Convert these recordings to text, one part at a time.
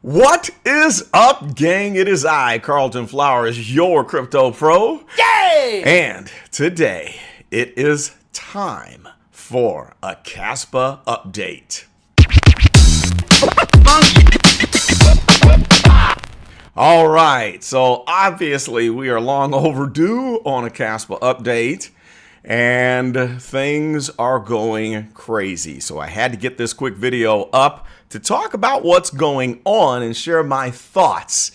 What is up, gang? It is I, Carlton Flowers, your crypto pro. Yay! And today it is time for a Kaspa update. All right, so obviously we are long overdue on a Kaspa update, and things are going crazy. So I had to get this quick video up to talk about what's going on and share my thoughts.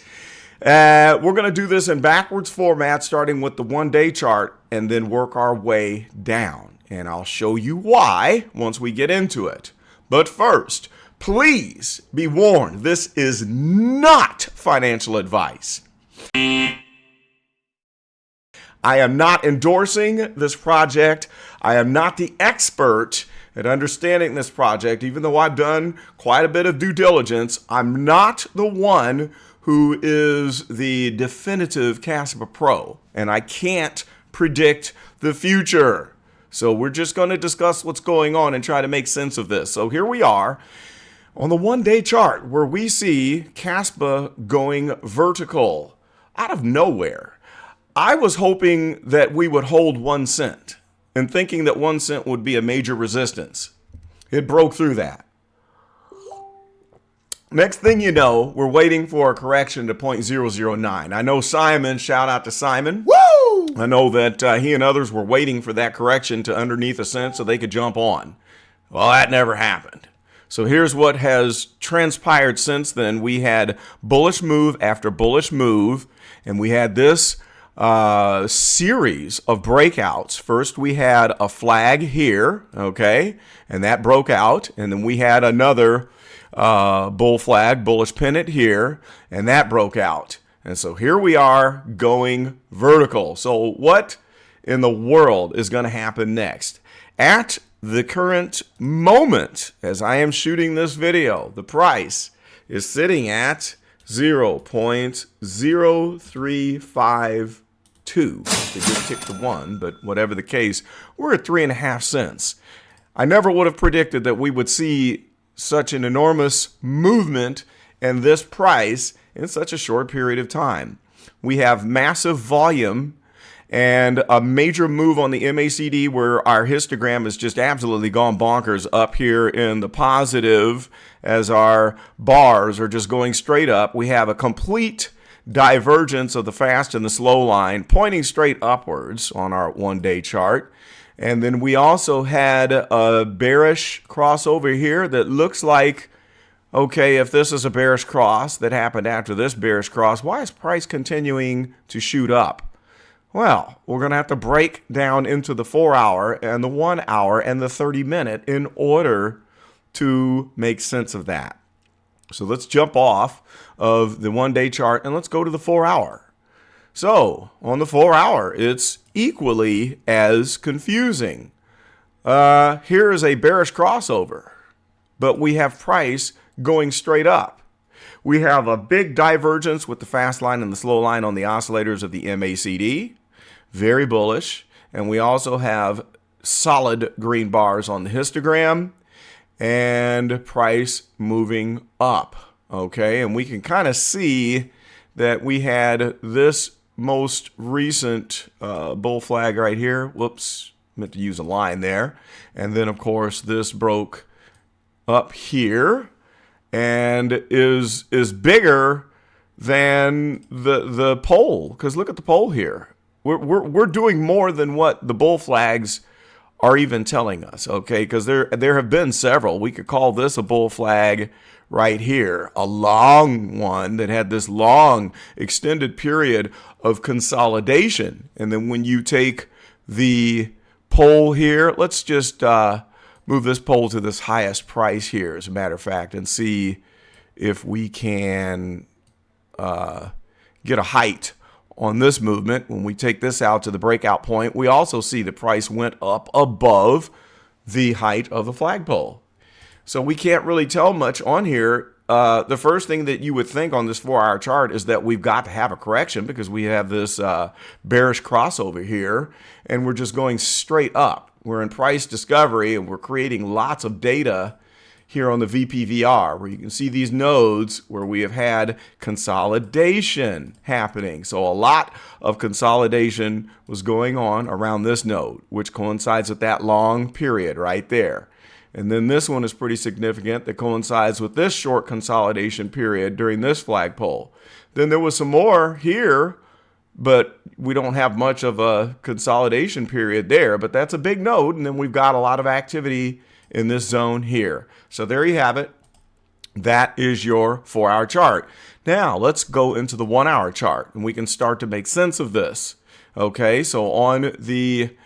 We're going to do this in backwards format, starting with the one-day chart and then work our way down. And I'll show you why once we get into it. But first, please be warned, this is not financial advice. I am not endorsing this project. I am not the expert at understanding this project, even though I've done quite a bit of due diligence. I'm not the one who is the definitive Kaspa pro, and I can't predict the future. So we're just going to discuss what's going on and try to make sense of this. So here we are on the one-day chart where we see Kaspa going vertical out of nowhere. I was hoping that we would hold 1 cent and thinking that 1 cent would be a major resistance. It broke through that. Next thing you know, we're waiting for a correction to 0.009. I know Simon, shout out to Simon. Woo! I know that he and others were waiting for that correction to underneath a cent so they could jump on. Well, that never happened. So here's what has transpired since then. We had bullish move after bullish move, and we had this series of breakouts. First, we had a flag here, okay, and that broke out. And then we had another bull flag, bullish pennant here, and that broke out. And so here we are going vertical. So what in the world is going to happen next? At the current moment, as I am shooting this video, the price is sitting at 0.0352. They did tick to 1, but whatever the case, we're at 3.5 cents. I never would have predicted that we would see such an enormous movement in this price in such a short period of time. We have massive volume and a major move on the MACD where our histogram has just absolutely gone bonkers up here in the positive as our bars are just going straight up. We have a complete divergence of the fast and the slow line pointing straight upwards on our one-day chart. And then we also had a bearish crossover here that looks like, okay, if this is a bearish cross that happened after this bearish cross, why is price continuing to shoot up? Well, we're going to have to break down into the 4-hour and the 1-hour and the 30-minute in order to make sense of that. So let's jump off of the one-day chart and let's go to the 4-hour. So on the 4-hour, it's equally as confusing. Here is a bearish crossover, but we have price going straight up. We have a big divergence with the fast line and the slow line on the oscillators of the MACD. Very bullish. And we also have solid green bars on the histogram and price moving up. Okay, and we can kind of see that we had this most recent bull flag right here. Whoops, meant to use a line there. And then, of course, this broke up here and is bigger than the pole. Because look at the pole here. We're doing more than what the bull flags are even telling us, okay? Because there have been several. We could call this a bull flag right here, a long one that had this long extended period of consolidation. And then when you take the pole here, let's just move this pole to this highest price here, as a matter of fact, and see if we can get a height on this movement. When we take this out to the breakout point, we also see the price went up above the height of the flagpole. So we can't really tell much on here. The first thing that you would think on this 4-hour chart is that we've got to have a correction because we have this bearish crossover here and we're just going straight up. We're in price discovery and we're creating lots of data here on the VPVR, where you can see these nodes where we have had consolidation happening. So a lot of consolidation was going on around this node, which coincides with that long period right there. And then this one is pretty significant that coincides with this short consolidation period during this flagpole. Then there was some more here, but we don't have much of a consolidation period there, but that's a big node. And then we've got a lot of activity in this zone here. So there you have it. That is your 4-hour chart. Now let's go into the 1-hour chart and we can start to make sense of this. Okay, so on the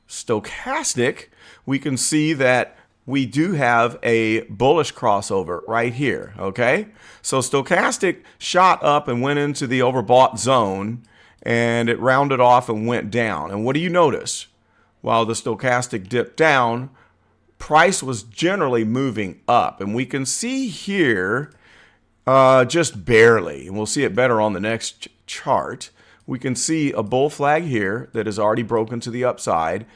stochastic, we can see that we do have a bullish crossover right here, okay? So stochastic shot up and went into the overbought zone, and it rounded off and went down. And what do you notice? While the stochastic dipped down, price was generally moving up. And we can see here, just barely, and we'll see it better on the next chart, we can see a bull flag here that is already broken to the upside.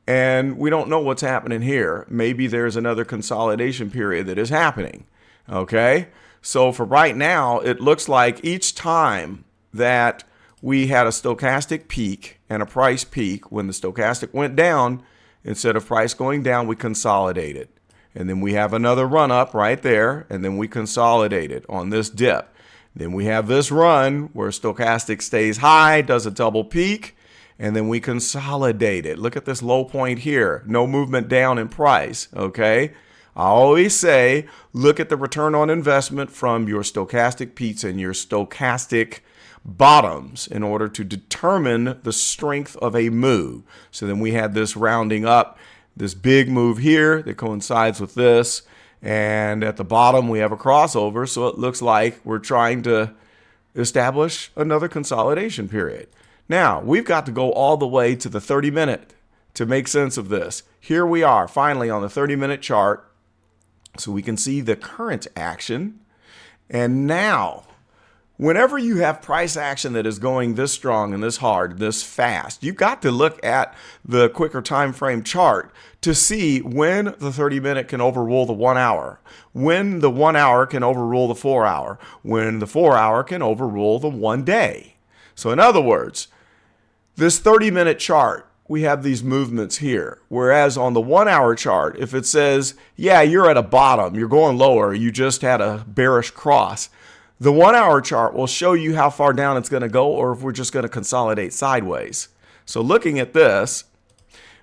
And we don't know what's happening here. Maybe there's another consolidation period that is happening. Okay, so for right now, it looks like each time that we had a stochastic peak and a price peak, when the stochastic went down, instead of price going down, we consolidated. And then we have another run up right there, and then we consolidated on this dip. Then we have this run where stochastic stays high, does a double peak, and then we consolidate it. Look at this low point here. No movement down in price, okay? I always say, look at the return on investment from your stochastic peaks and your stochastic bottoms in order to determine the strength of a move. So then we had this rounding up, this big move here that coincides with this. And at the bottom, we have a crossover. So it looks like we're trying to establish another consolidation period. Now, we've got to go all the way to the 30-minute to make sense of this. Here we are, finally, on the 30-minute chart, so we can see the current action. And now, whenever you have price action that is going this strong and this hard, this fast, you've got to look at the quicker time frame chart to see when the 30-minute can overrule the 1 hour, when the 1 hour can overrule the 4 hour, when the 4 hour can overrule the 1 day. So in other words, this 30-minute chart, we have these movements here. Whereas on the 1 hour chart, if it says, yeah, you're at a bottom, you're going lower, you just had a bearish cross, the 1 hour chart will show you how far down it's going to go or if we're just going to consolidate sideways. So looking at this,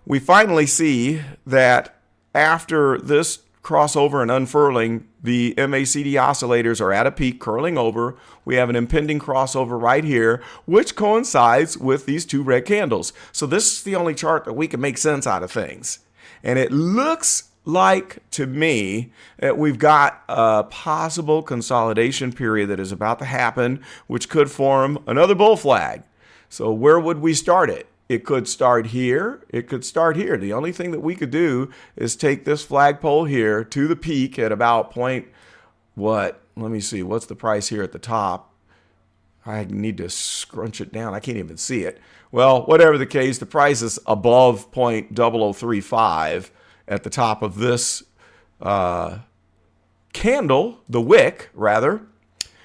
we finally see that after this crossover and unfurling, the MACD oscillators are at a peak, curling over. We have an impending crossover right here, which coincides with these two red candles. So this is the only chart that we can make sense out of things. And it looks like to me that we've got a possible consolidation period that is about to happen, which could form another bull flag. So where would we start it? It could start here. It could start here. The only thing that we could do is take this flagpole here to the peak at about point, what? Let me see. What's the price here at the top? I need to scrunch it down. I can't even see it. Well, whatever the case, the price is above 0.0035 at the top of this candle, the wick, rather.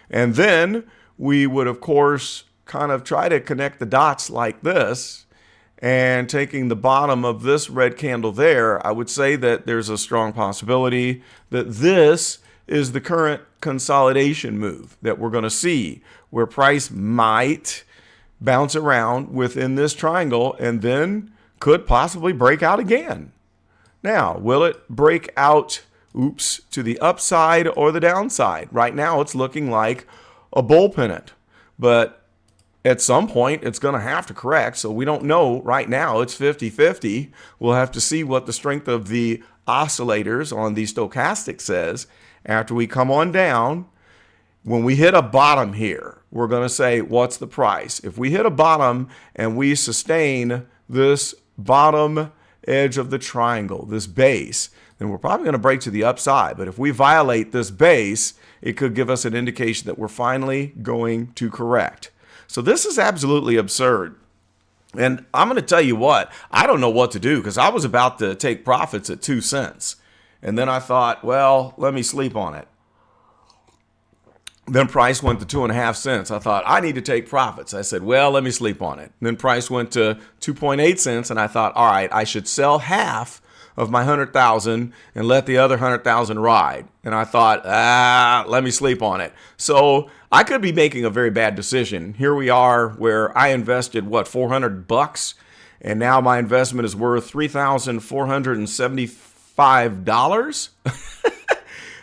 And then we would, of course, kind of try to connect the dots like this. And taking the bottom of this red candle there, I would say that there's a strong possibility that this is the current consolidation move that we're going to see, where price might bounce around within this triangle and then could possibly break out again. Now, will it break out, to the upside or the downside? Right now, it's looking like a bull pennant, but at some point, it's going to have to correct. So we don't know right now. It's 50-50. We'll have to see what the strength of the oscillators on the stochastic says after we come on down. When we hit a bottom here, we're going to say, what's the price? If we hit a bottom and we sustain this bottom edge of the triangle, this base, then we're probably going to break to the upside. But if we violate this base, it could give us an indication that we're finally going to correct. So this is absolutely absurd. And I'm going to tell you what, I don't know what to do because I was about to take profits at 2 cents. And then I thought, well, let me sleep on it. Then price went to 2.5 cents. I thought, I need to take profits. I said, well, let me sleep on it. Then price went to 2.8 cents. And I thought, all right, I should sell half of my 100,000 and let the other 100,000 ride. And I thought, let me sleep on it. So I could be making a very bad decision. Here we are where I invested, $400? And now my investment is worth $3,475.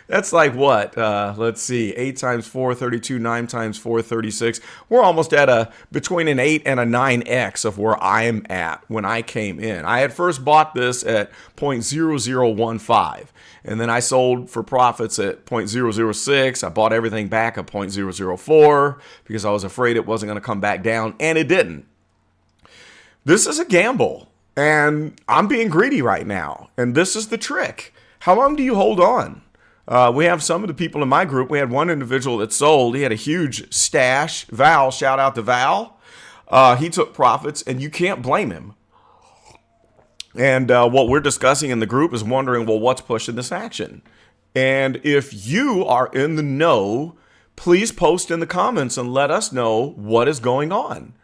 That's like what? Let's see. 8 times 4, 32. 9 times 4, 36. We're almost at between an 8 and a 9x of where I'm at when I came in. I had first bought this at 0.0015. And then I sold for profits at 0.006. I bought everything back at 0.004 because I was afraid it wasn't going to come back down. And it didn't. This is a gamble. And I'm being greedy right now. And this is the trick. How long do you hold on? We have some of the people in my group. We had one individual that sold. He had a huge stash. Val, shout out to Val. He took profits, and you can't blame him. And what we're discussing in the group is wondering, well, what's pushing this action? And if you are in the know, please post in the comments and let us know what is going on.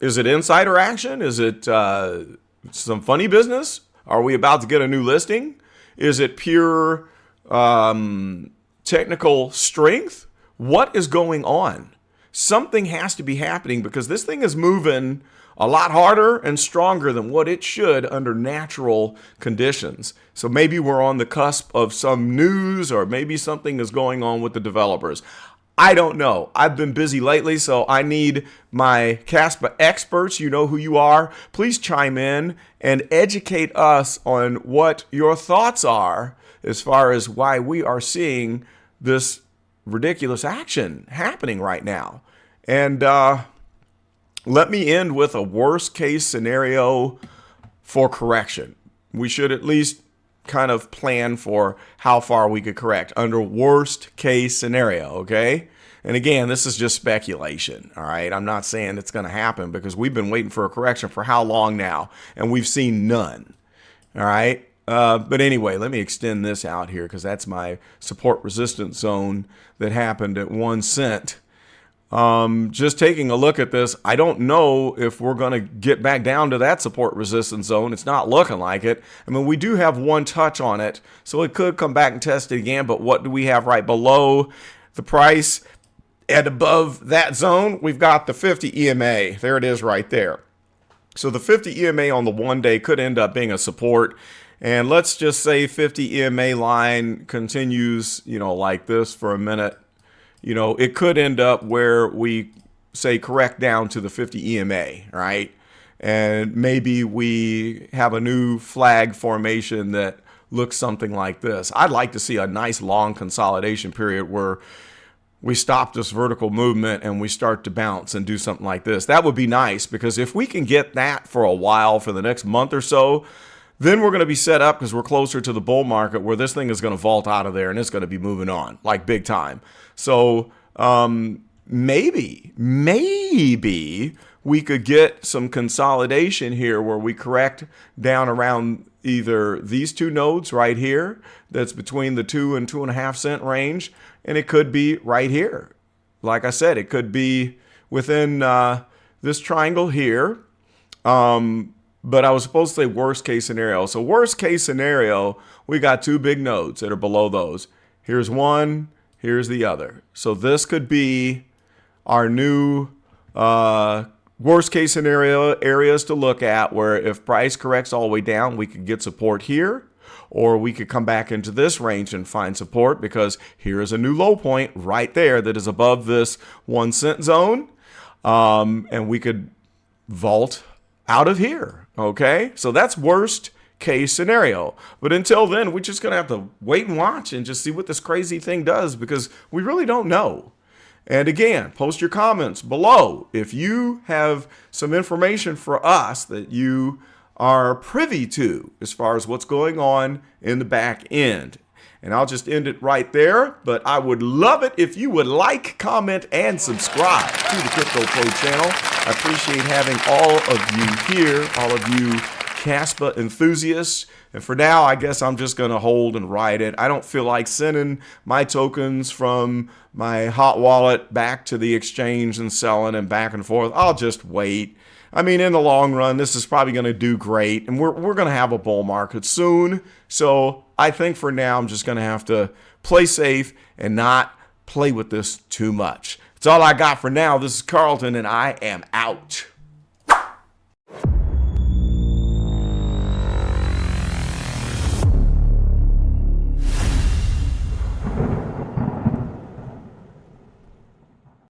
Is it insider action? Is it some funny business? Are we about to get a new listing? Is it pure technical strength? What is going on? Something has to be happening because this thing is moving a lot harder and stronger than what it should under natural conditions. So maybe we're on the cusp of some news, or maybe something is going on with the developers. I don't know. I've been busy lately, so I need my Kaspa experts. You know who you are. Please chime in and educate us on what your thoughts are as far as why we are seeing this ridiculous action happening right now. And let me end with a worst case scenario for correction. We should at least kind of plan for how far we could correct under worst case scenario, okay? And again, this is just speculation, all right? I'm not saying it's going to happen because we've been waiting for a correction for how long now, and we've seen none, all right? But anyway, let me extend this out here because that's my support resistance zone that happened at 1 cent. Just taking a look at this, I don't know if we're going to get back down to that support resistance zone. It's not looking like it. I mean, we do have one touch on it, so it could come back and test it again. But what do we have right below the price and above that zone? We've got the 50 EMA. There it is right there. So the 50 EMA on the 1 day could end up being a support. And let's just say 50 EMA line continues, like this for a minute. It could end up where we say correct down to the 50 EMA, right? And maybe we have a new flag formation that looks something like this. I'd like to see a nice long consolidation period where we stop this vertical movement and we start to bounce and do something like this. That would be nice because if we can get that for a while, for the next month or so, then we're going to be set up because we're closer to the bull market where this thing is going to vault out of there and it's going to be moving on like big time. So maybe we could get some consolidation here where we correct down around either these two nodes right here that's between the 2 and 2.5 cent range, and it could be right here. Like I said, it could be within this triangle here. But I was supposed to say worst case scenario. So worst case scenario, we got two big nodes that are below those. Here's one, here's the other. So this could be our new worst case scenario areas to look at, where if price corrects all the way down, we could get support here, or we could come back into this range and find support because here is a new low point right there that is above this 1 cent zone. And we could vault out of here. Okay, so that's worst case scenario. But until then, we're just going to have to wait and watch and just see what this crazy thing does because we really don't know. And again, post your comments below if you have some information for us that you are privy to as far as what's going on in the back end. And I'll just end it right there. But I would love it if you would like, comment, and subscribe to the Crypto Pro channel. I appreciate having all of you here, all of you Kaspa enthusiasts And for now, I guess I'm just going to hold and ride it. I don't feel like sending my tokens from my hot wallet back to the exchange and selling and back and forth. I'll just wait. I mean, in the long run, this is probably going to do great, and we're going to have a bull market soon. So I think for now, I'm just going to have to play safe and not play with this too much. That's all I got for now. This is Carlton, and I am out.